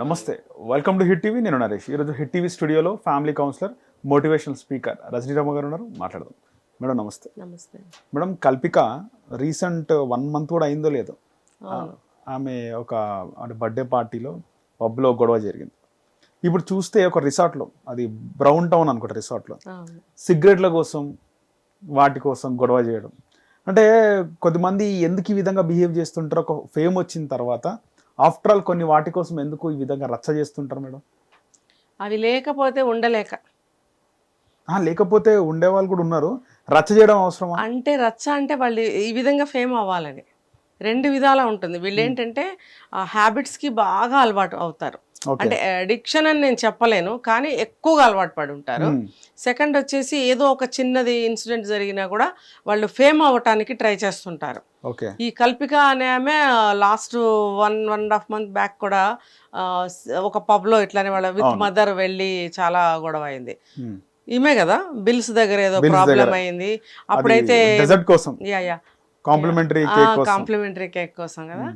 నమస్తే, welcome to hit TV. నేను నరేష్. ఈరోజు హిట్ టీవీ స్టూడియోలో ఫ్యామిలీ కౌన్సిలర్, మోటివేషనల్ స్పీకర్ రజనీరామ గారు ఉన్నారు. మాట్లాడదాం. మేడం నమస్తే. నమస్తే. మేడం, కల్పిక రీసెంట్ 1 month కూడా అయిందో లేదో, ఆమె ఒక బర్త్డే పార్టీలో పబ్లో గొడవ జరిగింది. ఇప్పుడు చూస్తే ఒక రిసార్ట్లో, అది బ్రౌన్ టౌన్ అనుకుంటా, రిసార్ట్లో సిగరెట్ల కోసం వాటి కోసం గొడవ చేయడం అంటే కొద్దిమంది ఎందుకు ఈ విధంగా బిహేవ్ చేస్తుంటారు? ఒక ఫేమ్ వచ్చిన తర్వాత ఆఫ్టర్ ఆల్ కొన్ని వాటి కోసం ఎందుకు ఈ విధంగా రచ్చ చేస్తుంటారు మేడం? అవి లేకపోతే ఉండలేక. లేకపోతే ఉండేవాళ్ళు కూడా ఉన్నారు. రచ్చ చేయడం అవసరమా? అంటే రచ్చ అంటే వాళ్ళు ఈ విధంగా ఫేమ్ అవ్వాలని 2 విధాలా ఉంటుంది. వీళ్ళు ఏంటంటే ఆ హ్యాబిట్స్కి బాగా అలవాటు అవుతారు. అంటే అడిక్షన్ అని నేను చెప్పలేను, కానీ ఎక్కువగా అలవాటు పడి ఉంటారు. సెకండ్ వచ్చేసి ఏదో ఒక చిన్నది ఇన్సిడెంట్ జరిగినా కూడా వాళ్ళు ఫేమ్ అవ్వటానికి ట్రై చేస్తుంటారు. ఈ కల్పిక అనే ఆమె లాస్ట్ 1.5 month బ్యాక్ కూడా ఒక పబ్లో ఇట్లానే వాళ్ళ విత్ మదర్ వెళ్ళి చాలా గొడవ అయింది. ఈమె కదా బిల్స్ దగ్గర ఏదో ప్రాబ్లం అయింది. అప్పుడైతే కాంప్లిమెంటరీ కేక్ కోసం కదా.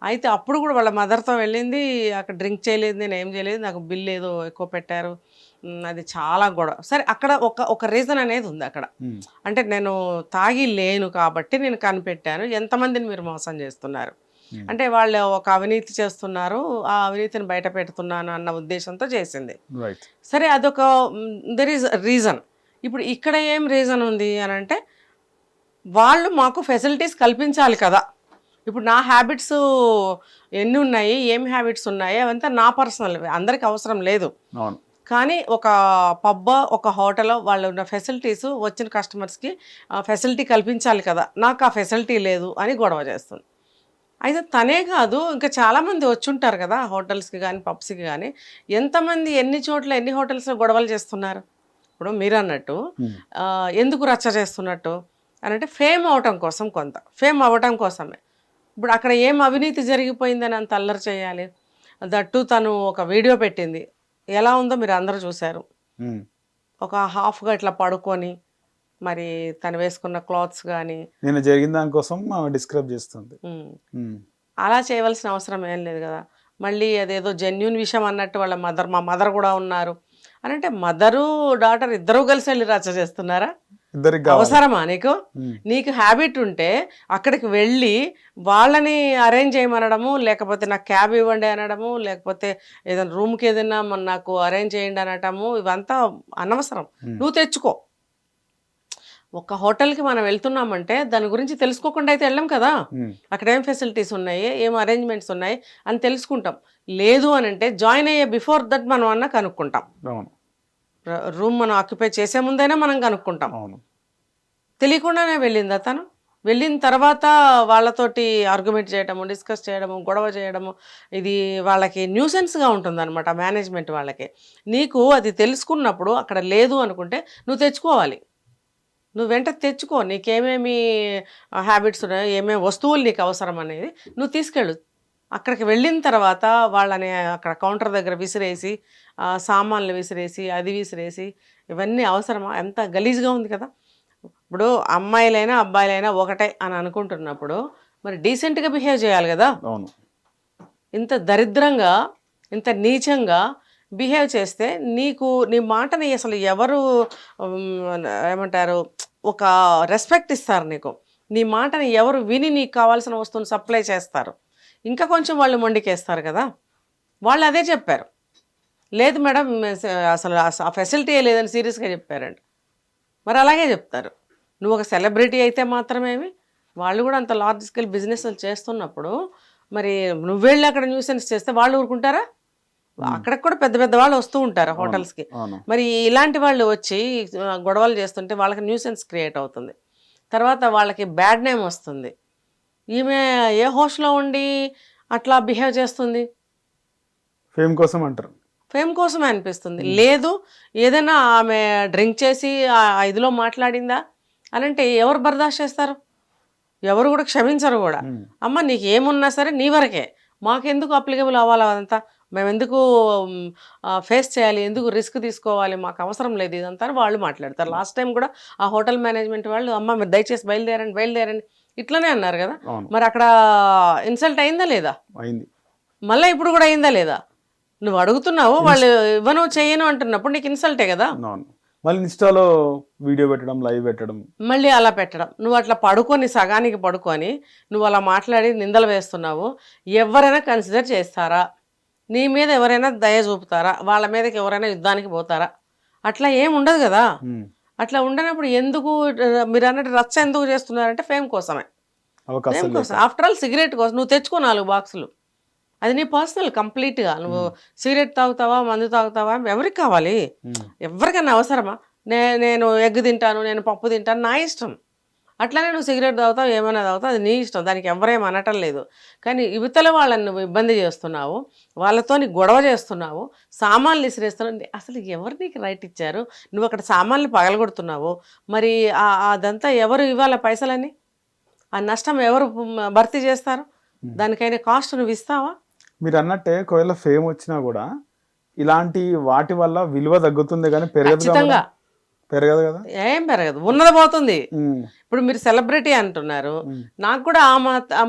అయితే అప్పుడు కూడా వాళ్ళ మదర్తో వెళ్ళింది. అక్కడ డ్రింక్ చేయలేదు, నేను ఏం చేయలేదు, నాకు బిల్ ఏదో ఎక్కువ పెట్టారు, అది చాలా గొడవ. సరే, అక్కడ ఒక రీజన్ అనేది ఉంది అక్కడ. అంటే నేను తాగి లేను కాబట్టి నేను కనిపెట్టాను, ఎంతమందిని మీరు మోసం చేస్తున్నారు అంటే వాళ్ళు ఒక అవినీతి చేస్తున్నారు, ఆ అవినీతిని బయట పెడుతున్నాను అన్న ఉద్దేశంతో చేసింది. సరే, అదొక దెర్ ఈజ్ రీజన్. ఇప్పుడు ఇక్కడ ఏం రీజన్ ఉంది అని అంటే, వాళ్ళు మాకు ఫెసిలిటీస్ కల్పించాలి కదా. ఇప్పుడు నా హ్యాబిట్స్ ఎన్ని ఉన్నాయి, ఏం హ్యాబిట్స్ ఉన్నాయి, అవంతా నా పర్సనల్, అందరికి అవసరం లేదు. కానీ ఒక పబ్, ఒక హోటల్ వాళ్ళు ఉన్న ఫెసిలిటీస్ వచ్చిన కస్టమర్స్కి ఫెసిలిటీ కల్పించాలి కదా, నాకు ఆ ఫెసిలిటీ లేదు అని గొడవ చేస్తుంది. అయితే తనే కాదు, ఇంకా చాలామంది వచ్చుంటారు కదా హోటల్స్కి కానీ పబ్స్కి కానీ. ఎంతమంది ఎన్ని చోట్ల ఎన్ని హోటల్స్లో గొడవలు చేస్తున్నారు. ఇప్పుడు మీరు అన్నట్టు ఎందుకు రచ్చ చేస్తున్నట్టు అని అంటే ఫేమ్ అవటం కోసం, కొంత ఫేమ్ అవ్వటం కోసమే. ఇప్పుడు అక్కడ ఏం అవినీతి జరిగిపోయిందని అంత అల్లరి చేయాలి. దట్టు తను ఒక వీడియో పెట్టింది, ఎలా ఉందో మీరు అందరూ చూశారు. ఒక హాఫ్గా ఇట్లా పడుకొని, మరి తను వేసుకున్న క్లాత్స్ కానీ నేను జరిగిన దానికోసం డిస్క్రైబ్ చేస్తుంది. అలా చేయవలసిన అవసరం ఏం లేదు కదా. మళ్ళీ అదేదో జెన్యున్ విషయం అన్నట్టు వాళ్ళ మా మదర్ కూడా ఉన్నారు అని అంటే, మదరు డాటర్ ఇద్దరూ కలిసి వెళ్ళి రచ్చ చేస్తున్నారా? అవసరమా నీకు? నీకు హ్యాబిట్ ఉంటే అక్కడికి వెళ్ళి వాళ్ళని అరేంజ్ చేయమనడము, లేకపోతే నాకు క్యాబ్ ఇవ్వండి అనడము, లేకపోతే ఏదైనా రూమ్కి ఏదైనా నాకు అరేంజ్ చేయండి అనటము, ఇవంతా అనవసరం. నువ్వు తెచ్చుకో. ఒక హోటల్కి మనం వెళ్తున్నామంటే దాని గురించి తెలుసుకోకుండా అయితే వెళ్ళాం కదా. అక్కడ ఏం ఫెసిలిటీస్ ఉన్నాయి, ఏం అరేంజ్మెంట్స్ ఉన్నాయి అని తెలుసుకుంటాం. లేదు అని అంటే జాయిన్ అయ్యే బిఫోర్ దట్ మనం అన్నా కనుక్కుంటాం. రూమ్ మనం ఆక్యుపై చేసే ముందైనా మనం కనుక్కుంటాం. తెలియకుండానే వెళ్ళిందా తను? వెళ్ళిన తర్వాత వాళ్ళతోటి ఆర్గ్యుమెంట్ చేయడము, డిస్కస్ చేయడము, గొడవ చేయడము, ఇది వాళ్ళకి న్యూసెన్స్గా ఉంటుంది అనమాట మేనేజ్మెంట్ వాళ్ళకి. నీకు అది తెలుసుకున్నప్పుడు అక్కడ లేదు అనుకుంటే నువ్వు తెచ్చుకోవాలి. నువ్వు వెంట తెచ్చుకో. నీకేమేమి హ్యాబిట్స్ ఉన్నాయో, ఏమేమి వస్తువులు నీకు అవసరం అనేది నువ్వు తీసుకెళ్ళు. అక్కడికి వెళ్ళిన తర్వాత వాళ్ళని అక్కడ కౌంటర్ దగ్గర విసిరేసి, సామాన్లు విసిరేసి, అది విసిరేసి, ఇవన్నీ అవసరమా? ఎంత గలీజ్గా ఉంది కదా. ఇప్పుడు అమ్మాయిలైనా అబ్బాయిలైనా ఒకటే అని అనుకుంటున్నప్పుడు మరి డీసెంట్గా బిహేవ్ చేయాలి కదా. ఇంత దరిద్రంగా, ఇంత నీచంగా బిహేవ్ చేస్తే నీ మాటని అసలు ఎవరు ఏమంటారు, ఒక రెస్పెక్ట్ ఇస్తారు నీకు. నీ మాటని ఎవరు విని నీకు కావాల్సిన వస్తువుని సప్లై చేస్తారు? ఇంకా కొంచెం వాళ్ళు మొండికేస్తారు కదా. వాళ్ళు అదే చెప్పారు, లేదు మేడం అసలు ఆ ఫెసిలిటీ లేదని సీరియస్గా చెప్పారండి. మరి అలాగే చెప్తారు. నువ్వు ఒక సెలబ్రిటీ అయితే మాత్రమేమి, వాళ్ళు కూడా అంత లార్జ్ స్కేల్ బిజినెస్ చేస్తున్నప్పుడు మరి నువ్వెళ్ళి అక్కడ న్యూసెన్స్ చేస్తే వాళ్ళు ఊరుకుంటారా? అక్కడికి కూడా పెద్ద పెద్ద వాళ్ళు వస్తూ ఉంటారు హోటల్స్కి. మరి ఇలాంటి వాళ్ళు వచ్చి గొడవలు చేస్తుంటే వాళ్ళకి న్యూసెన్స్ క్రియేట్ అవుతుంది. తర్వాత వాళ్ళకి బ్యాడ్ నేమ్ వస్తుంది. ఈమె ఏ హోస్ట్లో ఉండి అట్లా బిహేవ్ చేస్తుంది? ఫేమ్ కోసం అంటారు. ఫేమ్ కోసమే అనిపిస్తుంది. లేదు, ఏదైనా ఆమె డ్రింక్ చేసి ఇదిలో మాట్లాడిందా అని అంటే ఎవరు బర్దాష్ చేస్తారు? ఎవరు కూడా క్షమించరు కూడా. అమ్మ నీకు ఏమున్నా సరే నీ వరకే, మాకెందుకు అప్లికబుల్ అవ్వాలి అదంతా, మేము ఎందుకు ఫేస్ చేయాలి, ఎందుకు రిస్క్ తీసుకోవాలి, మాకు అవసరం లేదు ఇదంతా వాళ్ళు మాట్లాడతారు. లాస్ట్ టైం కూడా ఆ హోటల్ మేనేజ్మెంట్ వాళ్ళు, అమ్మ మీరు దయచేసి బయలుదేరండి ఇట్లనే అన్నారు కదా. మరి అక్కడ ఇన్సల్ట్ అయిందా లేదా? అయింది. మళ్ళీ ఇప్పుడు కూడా అయిందా లేదా? నువ్వు అడుగుతున్నావు, వాళ్ళు ఇవ్వను చేయను అంటున్నప్పుడు నీకు ఇన్సల్టే కదా. అవును. మళ్ళీ ఇన్స్టాలో వీడియో పెట్టడం, లైవ్ పెట్టడం. మళ్ళీ అలా పెట్టడం, నువ్వు అట్లా పడుకొని సగానికి పడుకొని నువ్వు అలా మాట్లాడి నిందలు వేస్తున్నావు. ఎవరైనా కన్సిడర్ చేస్తారా? నీ మీద ఎవరైనా దయ చూపుతారా? వాళ్ళ మీదకి ఎవరైనా యుద్ధానికి పోతారా? అట్లా ఏం ఉండదు కదా. అట్లా ఉండనప్పుడు ఎందుకు మీరు అన్నట్టు రచ్చ ఎందుకు చేస్తున్నారంటే ఫేమ్ కోసమే. ఫేమ్ కోసం. ఆఫ్టర్ ఆల్ సిగరెట్ కోసం నువ్వు తెచ్చుకో 4 బాక్సులు, అది నీ పర్సనల్ కంప్లీట్గా. నువ్వు సిగరెట్ తాగుతావా, మందు తాగుతావా, ఎవరికి కావాలి? ఎవరికైనా అవసరమా? నేను ఎగ్ తింటాను, నేను పప్పు తింటాను, నా ఇష్టం. అట్లానే నువ్వు సిగరెట్ తాగుతావు, ఏమైనా తాగుతావు, అది నీ ఇష్టం, దానికి ఎవరేం అనటం లేదు. కానీ యువతల వాళ్ళని నువ్వు ఇబ్బంది చేస్తున్నావు, వాళ్ళతో గొడవ చేస్తున్నావు, సామాన్లు ఇసిరేస్తున్నావు. అసలు ఎవరు నీకు రైట్ ఇచ్చారు? నువ్వు అక్కడ సామాన్లు పగలగొడుతున్నావు. మరి అదంతా ఎవరు ఇవ్వాలి పైసలని? ఆ నష్టం ఎవరు భర్తీ చేస్తారు? దానికైనా కాస్ట్ నువ్వు ఇస్తావా? మీరు అన్నట్టే ఒకవేళ ఫేమ్ వచ్చినా కూడా ఇలాంటి వాటి వల్ల విలువ తగ్గుతుంది కానీ పెరగదు కదా. ఏం పెరగదు, ఉన్నది పోతుంది. ఇప్పుడు మీరు సెలబ్రిటీ అంటున్నారు, నాకు కూడా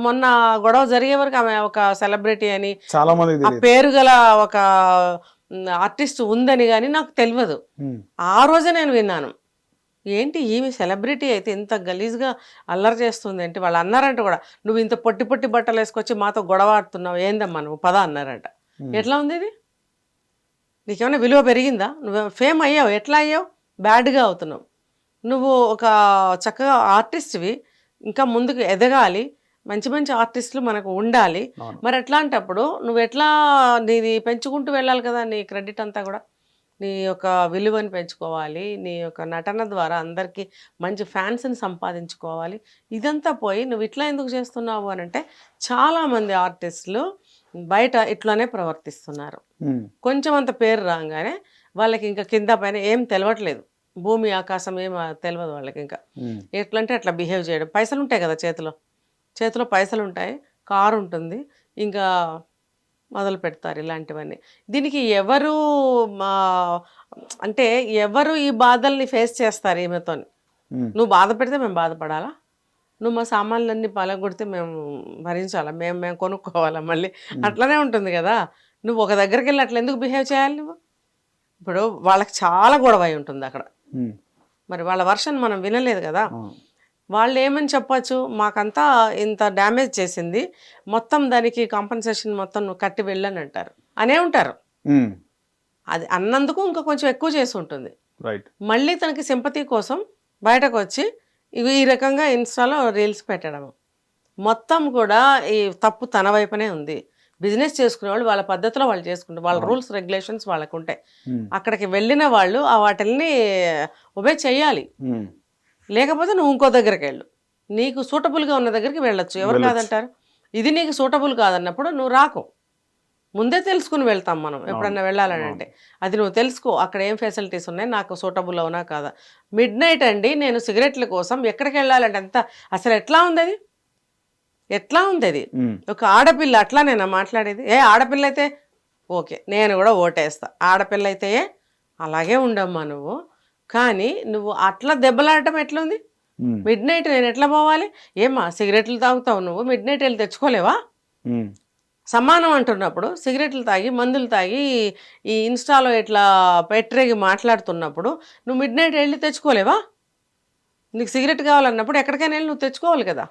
మొన్న గొడవ జరిగే వరకు ఆమె ఒక సెలబ్రిటీ అని, చాలా మంది పేరు గల ఒక ఆర్టిస్ట్ ఉందని కానీ నాకు తెలియదు. ఆ రోజే నేను విన్నాను, ఏంటి ఈమె సెలబ్రిటీ అయితే ఇంత గలీజ్గా అల్లరి చేస్తుంది అంటే. వాళ్ళు అన్నారంట కూడా, నువ్వు ఇంత పొట్టి పొట్టి బట్టలు వేసుకొచ్చి మాతో గొడవ ఆడుతున్నావు, ఏందమ్మా నువ్వు పద అన్నారంట. ఎట్లా ఉంది ఇది? నీకేమైనా విలువ పెరిగిందా? నువ్వు ఫేమ్ అయ్యావు, ఎట్లా అయ్యావు? బ్యాడ్గా అవుతున్నావు. నువ్వు ఒక చక్కగా ఆర్టిస్ట్వి, ఇంకా ముందుకు ఎదగాలి, మంచి మంచి ఆర్టిస్టులు మనకు ఉండాలి. మరి ఎట్లాంటప్పుడు నువ్వు ఎట్లా నీది పెంచుకుంటూ వెళ్ళాలి కదా, నీ క్రెడిట్ అంతా కూడా. నీ యొక్క విలువని పెంచుకోవాలి, నీ యొక్క నటన ద్వారా అందరికీ మంచి ఫ్యాన్స్ని సంపాదించుకోవాలి. ఇదంతా పోయి నువ్వు ఇట్లా ఎందుకు చేస్తున్నావు అని అంటే, చాలామంది ఆర్టిస్టులు బయట ఇట్లానే ప్రవర్తిస్తున్నారు. కొంచెం అంత పేరు రాగానే వాళ్ళకి ఇంకా కింద పైన ఏం తెలవట్లేదు, భూమి ఆకాశం ఏం తెలియదు వాళ్ళకి. ఇంకా ఎట్లంటే అట్లా బిహేవ్ చేయడం. పైసలు ఉంటాయి కదా చేతిలో పైసలు ఉంటాయి, కారు ఉంటుంది, ఇంకా మొదలు పెడతారు ఇలాంటివన్నీ. దీనికి ఎవరు అంటే ఎవరు ఈ బాధల్ని ఫేస్ చేస్తారు ఈమెతో? నువ్వు బాధ పెడితే మేము బాధపడాలా? నువ్వు మా సామాన్లన్నీ పలగొడితే మేము భరించాలా? మేము కొనుక్కోవాలా మళ్ళీ? అట్లనే ఉంటుంది కదా. నువ్వు ఒక దగ్గరికి వెళ్ళి అట్లా ఎందుకు బిహేవ్ చేయాలి నువ్వు? ఇప్పుడు వాళ్ళకి చాలా గొడవ అయి ఉంటుంది అక్కడ, మరి వాళ్ళ వర్షన్ మనం వినలేదు కదా. వాళ్ళు ఏమని చెప్పచ్చు, మాకంతా ఇంత డ్యామేజ్ చేసింది, మొత్తం దానికి కాంపన్సేషన్ మొత్తం నువ్వు కట్టి వెళ్ళని అంటారు, అనే ఉంటారు. అది అన్నందుకు ఇంకా కొంచెం ఎక్కువ చేసి ఉంటుంది. మళ్ళీ తనకి సింపతి కోసం బయటకు వచ్చి ఈ రకంగా ఇన్స్టాలో రీల్స్ పెట్టడం, మొత్తం కూడా ఈ తప్పు తన వైపునే ఉంది. బిజినెస్ చేసుకునే వాళ్ళు వాళ్ళ పద్ధతిలో వాళ్ళు చేసుకుంటారు, వాళ్ళ రూల్స్ రెగ్యులేషన్స్ వాళ్ళకు ఉంటాయి. అక్కడికి వెళ్ళిన వాళ్ళు ఆ వాటిల్ని ఒబే చెయ్యాలి. లేకపోతే నువ్వు ఇంకో దగ్గరికి వెళ్ళు, నీకు సూటబుల్గా ఉన్న దగ్గరికి వెళ్ళొచ్చు, ఎవరు కాదంటారు. ఇది నీకు సూటబుల్ కాదన్నప్పుడు నువ్వు రాకు. ముందే తెలుసుకుని వెళ్తాం మనం ఎప్పుడన్నా వెళ్ళాలని అంటే. అది నువ్వు తెలుసుకో, అక్కడ ఏం ఫెసిలిటీస్ ఉన్నాయి, నాకు సూటబుల్ అవునా కాదా. మిడ్-నైట్ అండి నేను సిగరెట్ల కోసం ఎక్కడికి వెళ్ళాలంటే అంత అసలు ఎట్లా ఉంది అది, ఎట్లా ఉంది అది? ఒక ఆడపిల్ల అట్లా నేను మాట్లాడేది. ఆడపిల్ల అయితే ఓకే, నేను కూడా ఓటేస్తా. ఆడపిల్ల అయితే అలాగే ఉండమ్మా నువ్వు. కానీ నువ్వు అట్లా దెబ్బలాడటం ఎట్లుంది? మిడ్-నైట్ నేను ఎట్లా పోవాలి? ఏమా సిగరెట్లు తాగుతావు నువ్వు, మిడ్-నైట్ వెళ్ళి తెచ్చుకోలేవా? సమానం అంటున్నప్పుడు సిగరెట్లు తాగి మందులు తాగి ఈ ఇన్స్టాలో ఇట్లా పెట్టరేగి మాట్లాడుతున్నప్పుడు నువ్వు మిడ్-నైట్ వెళ్ళి తెచ్చుకోలేవా? నీకు సిగరెట్ కావాలన్నప్పుడు ఎక్కడికైనా వెళ్ళి నువ్వు తెచ్చుకోవాలి కదా.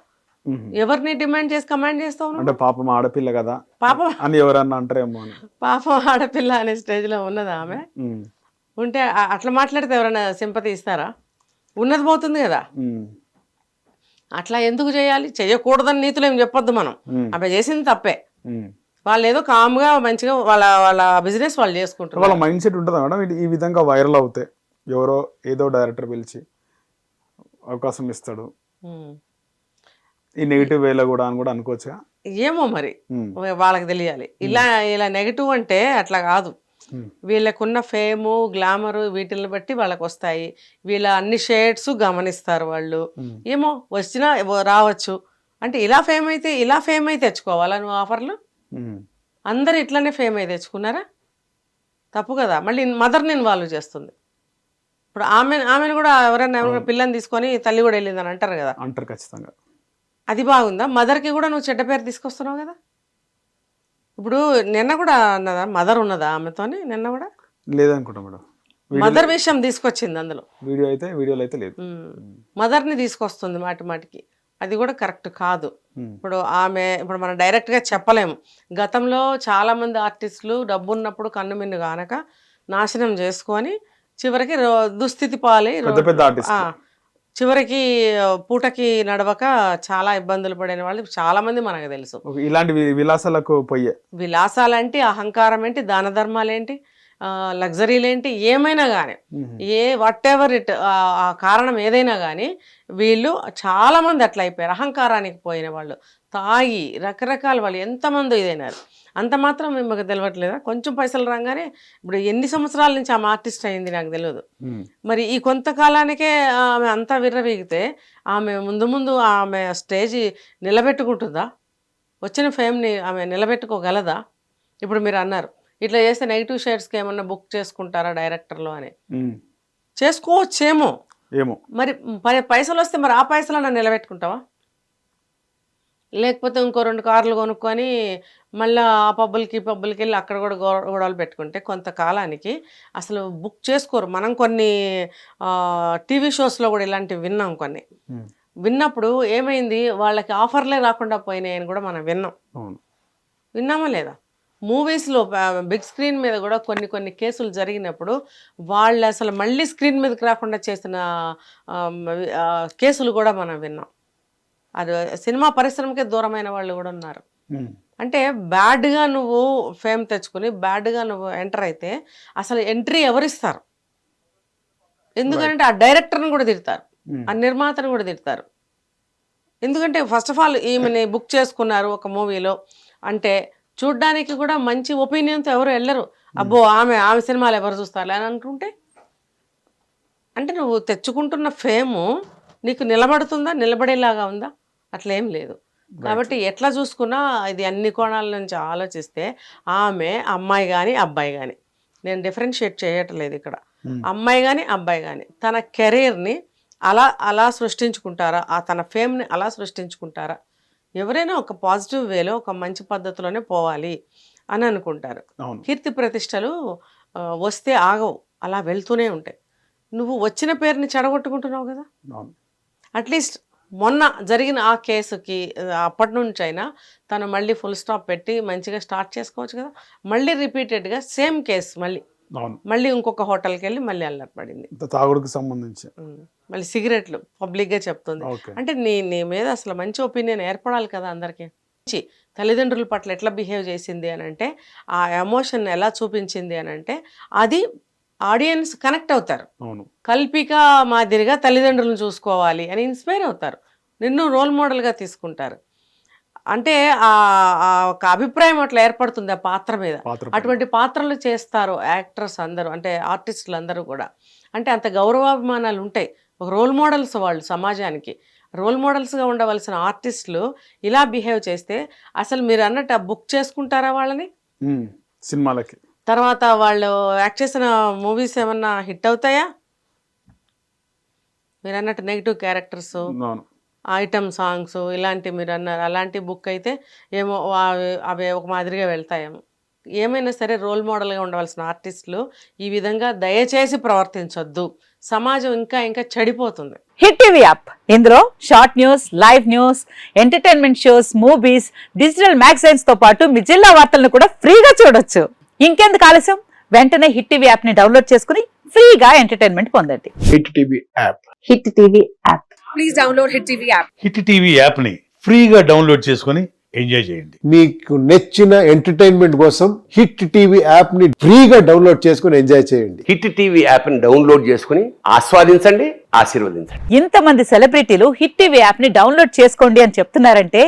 ఎవరిని డిమాండ్ చేసి కమాండ్ చేస్తావు? అంటే పాపం ఆడపిల్ల కదా, పాపం అని ఎవరన్నా అంటారేమో. పాపం ఆడపిల్ల అనే స్టేజ్లో ఉన్నదా ఆమె? ఉంటే అట్లా మాట్లాడితే ఎవరైనా సింపతి ఇస్తారా? ఉన్నది పోతుంది కదా. అట్లా ఎందుకు చేయాలి? చేయకూడదని నీతులు ఏం చెప్పొద్దు మనం. ఆమె చేసింది తప్పే. వాళ్ళు ఏదో కామ్గా మంచిగా వాళ్ళ బిజినెస్ వాళ్ళు చేసుకుంటారు. వాళ్ళ మైండ్ సెట్ ఉంటుంది మేడం. ఈ విధంగా వైరల్ అవుతాయి, ఎవరో ఏదో డైరెక్టర్ పిలిచి అవకాశం ఇస్తాడు, ఈ నెగిటివ్ వేలో కూడా అని కూడా అనుకోవచ్చుగా. ఏమో మరి వాళ్ళకి తెలియాలి. ఇలా నెగిటివ్ అంటే అట్లా కాదు. వీళ్ళకున్న ఫేము గ్లామరు వీటిని బట్టి వాళ్ళకి వస్తాయి. వీళ్ళ అన్ని షేడ్స్ గమనిస్తారు వాళ్ళు. ఏమో వచ్చినా రావచ్చు అంటే ఇలా ఫేమ్ అయితే తెచ్చుకోవాలా నువ్వు ఆఫర్లు? అందరు ఇట్లానే ఫేమ్ అయితే తెచ్చుకున్నారా? తప్పు కదా. మళ్ళీ మదర్ని ఇన్వాల్వ్ చేస్తుంది. ఇప్పుడు ఆమెను కూడా ఎవరైనా పిల్లని తీసుకొని తల్లి కూడా వెళ్ళిందని అంటారు కదా. అంటారు ఖచ్చితంగా. అది బాగుందా? మదర్కి కూడా నువ్వు చెడ్డ పేరు తీసుకొస్తున్నావు కదా. ఇప్పుడు నిన్న కూడా అన్నదా మదర్ ఉన్నదా ఆమెతోని నిన్న కూడా లేదనుకుంటా మేడం. మదర్ విషయం తీసుకొచ్చింది అందులో. వీడియోలో అయితే లేదు. మదర్ని తీసుకొస్తుంది మాటికి. అది కూడా కరెక్ట్ కాదు. ఇప్పుడు మనం డైరెక్ట్గా చెప్పలేము. గతంలో చాలామంది ఆర్టిస్టులు డబ్బు ఉన్నప్పుడు కన్ను మిన్ను కానక నాశనం చేసుకొని చివరికి దుస్థితి పాలై చివరికి పూటకి నడవక చాలా ఇబ్బందులు పడిన వాళ్ళు చాలా మంది మనకు తెలుసు. ఇలాంటి విలాసాలకు పోయే విలాసాలేంటి, అహంకారం ఏంటి, దాన ధర్మాలేంటి, లగ్జరీలేంటి, ఏమైనా కానీ వాట్ ఎవర్ ఇట్ ఆ కారణం ఏదైనా కానీ వీళ్ళు చాలా మంది అట్లా అయిపోయారు. అహంకారానికి పోయిన వాళ్ళు, తాగి రకరకాల వాళ్ళు ఎంతమంది ఇదైనారు. అంత మాత్రం మాకు తెలియట్లేదా? కొంచెం పైసలు రాగానే ఇప్పుడు ఎన్ని సంవత్సరాల నుంచి ఆమె ఆర్టిస్ట్ అయింది నాకు తెలియదు. మరి ఈ కొంతకాలానికే ఆమె అంతా విర్రవీగితే ఆమె ముందు ఆమె స్టేజ్ నిలబెట్టుకుంటుందా? వచ్చిన ఫేమ్ని ఆమె నిలబెట్టుకోగలదా? ఇప్పుడు మీరు అన్నారు ఇట్లా చేస్తే నెగిటివ్ షేడ్స్కి ఏమన్నా బుక్ చేసుకుంటారా డైరెక్టర్లు అని. చేసుకోవచ్చేమో, మరి పైసలు వస్తే మరి ఆ పైసలన్నా నిలబెట్టుకుంటావా? లేకపోతే ఇంకో 2 కార్లు కొనుక్కొని మళ్ళీ ఆ పబ్బులకి వెళ్ళి అక్కడ కూడా గొడవలు పెట్టుకుంటే కొంతకాలానికి అసలు బుక్ చేసుకోరు. మనం కొన్ని టీవీ షోస్లో కూడా ఇలాంటివి విన్నాం. కొన్ని విన్నప్పుడు ఏమైంది, వాళ్ళకి ఆఫర్లే రాకుండా పోయినాయని కూడా మనం విన్నామా లేదా? మూవీస్లో బిగ్ స్క్రీన్ మీద కూడా కొన్ని కేసులు జరిగినప్పుడు వాళ్ళు అసలు మళ్ళీ స్క్రీన్ మీదకి రాకుండా చేసిన కేసులు కూడా మనం విన్నాం. అది సినిమా పరిశ్రమకే దూరమైన వాళ్ళు కూడా ఉన్నారు. అంటే బ్యాడ్గా నువ్వు ఫేమ్ తెచ్చుకుని బ్యాడ్గా నువ్వు ఎంటర్ అయితే అసలు ఎంట్రీ ఎవరిస్తారు? ఎందుకంటే ఆ డైరెక్టర్ని కూడా తిడతారు, ఆ నిర్మాతను కూడా తిడతారు. ఎందుకంటే ఫస్ట్ ఆఫ్ ఆల్ ఈమెని బుక్ చేసుకున్నారు ఒక మూవీలో అంటే చూడ్డానికి కూడా మంచి ఒపీనియన్తో ఎవరు వెళ్ళరు. అబ్బో ఆమె సినిమాలు ఎవరు చూస్తారు అని అనుకుంటే అంటే నువ్వు తెచ్చుకుంటున్న ఫేము నీకు నిలబడుతుందా, నిలబడేలాగా ఉందా? అట్లేం లేదు. కాబట్టి ఎట్లా చూసుకున్నా ఇది అన్ని కోణాల నుంచి ఆలోచిస్తే ఆమె అమ్మాయి కానీ అబ్బాయి కానీ, నేను డిఫరెన్షియేట్ చేయట్లేదు ఇక్కడ, అమ్మాయి కానీ అబ్బాయి కానీ తన కెరీర్ని అలా సృష్టించుకుంటారా, తన ఫేమ్ని అలా సృష్టించుకుంటారా? ఎవరైనా ఒక పాజిటివ్ వేలో ఒక మంచి పద్ధతిలోనే పోవాలి అని అనుకుంటారు. కీర్తి ప్రతిష్టలు వస్తే ఆగవు, అలా వెళ్తూనే ఉంటాయి. నువ్వు వచ్చిన పేరుని చెడగొట్టుకుంటున్నావు కదా. అట్లీస్ట్ మొన్న జరిగిన ఆ కేసుకి అప్పటి నుంచి అయినా తను మళ్ళీ ఫుల్ స్టాప్ పెట్టి మంచిగా స్టార్ట్ చేసుకోవచ్చు కదా. మళ్ళీ రిపీటెడ్గా సేమ్ కేసు మళ్ళీ ఇంకొక హోటల్కి వెళ్ళి మళ్ళీ అల్లరిపడింది, తాగుడుకు సంబంధించి మళ్ళీ సిగరెట్లు పబ్లిక్గా చెప్తుంది. అంటే నీ మీద అసలు మంచి ఒపీనియన్ ఏర్పడాలి కదా అందరికీ. తల్లిదండ్రుల పట్ల ఎట్లా బిహేవ్ చేసింది అని అంటే, ఆ ఎమోషన్ ఎలా చూపించింది అని అంటే అది ఆడియన్స్ కనెక్ట్ అవుతారు. కల్పిక మాదిరిగా తల్లిదండ్రులను చూసుకోవాలి అని ఇన్స్పైర్ అవుతారు, నిన్ను రోల్ మోడల్గా తీసుకుంటారు. అంటే ఒక అభిప్రాయం అట్లా ఏర్పడుతుంది ఆ పాత్ర మీద. అటువంటి పాత్రలు చేస్తారు యాక్టర్స్ అందరూ, అంటే ఆర్టిస్టులు అందరూ కూడా. అంటే అంత గౌరవాభిమానాలు ఉంటాయి. ఒక రోల్ మోడల్స్ వాళ్ళు సమాజానికి. రోల్ మోడల్స్గా ఉండవలసిన ఆర్టిస్టులు ఇలా బిహేవ్ చేస్తే అసలు మీరు అన్నట్టు బుక్ చేసుకుంటారా వాళ్ళని సినిమాలకి? తర్వాత వాళ్ళు యాక్ట్ చేసిన మూవీస్ ఏమన్నా హిట్ అవుతాయా? మీరు అన్నట్టు నెగిటివ్ క్యారెక్టర్స్, ఐటమ్ సాంగ్స్ ఇలాంటి మీరు అన్నారు అలాంటి బుక్ అయితే ఏమో అవి ఒక మాదిరిగా వెళ్తాయేమో. ఏమైనా సరే రోల్ మోడల్గా ఉండవలసిన ఆర్టిస్టులు ఈ విధంగా దయచేసి ప్రవర్తించొద్దు. సమాజం ఇంకా చెడిపోతుంది. హిట్ టీవీ యాప్, ఇందులో short news, live news, entertainment shows, movies, digital magazines తో పాటు మీ జిల్లా వార్తలను కూడా ఫ్రీగా చూడొచ్చు. ఇంకెందుకు ఆలస్యం, వెంటనే హిట్ టీవీ యాప్ ని డౌన్లోడ్ చేసుకుని ఫ్రీగా ఎంటర్టైన్మెంట్ పొందండి. Hit TV app. Hit TV app. Please download hit TV app. Hit TV app ని ఫ్రీగా డౌన్లోడ్ చేసుకుని ఎంజాయ్ చేయండి. మీకు నచ్చిన ఎంటర్టైన్మెంట్ కోసం హిట్ టీవీ యాప్ ని ఫ్రీగా డౌన్లోడ్ చేసుకుని ఎంజాయ్ చేయండి. హిట్ టీవీ యాప్ ని డౌన్లోడ్ చేసుకుని ఆస్వాదించండి, ఆశీర్వదించండి. ఇంతమంది సెలబ్రిటీలు హిట్ టీవీ యాప్ ని డౌన్లోడ్ చేసుకోండి అని చెప్తున్నారంటే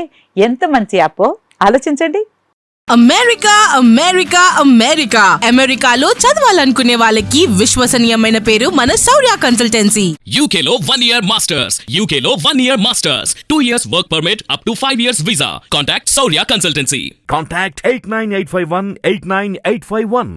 ఎంత మంచి యాప్ ఆలోచించండి. అమెరికాలో చదవాలనుకునే వాళ్ళకి విశ్వసనీయమైన పేరు మన శౌర్య కన్సల్టెన్సీ. UK లో 1 year masters. UK లో 1 year masters. 2 years work permit up to 5 years visa. Contact Saurya Consultancy. Contact 89851 89851.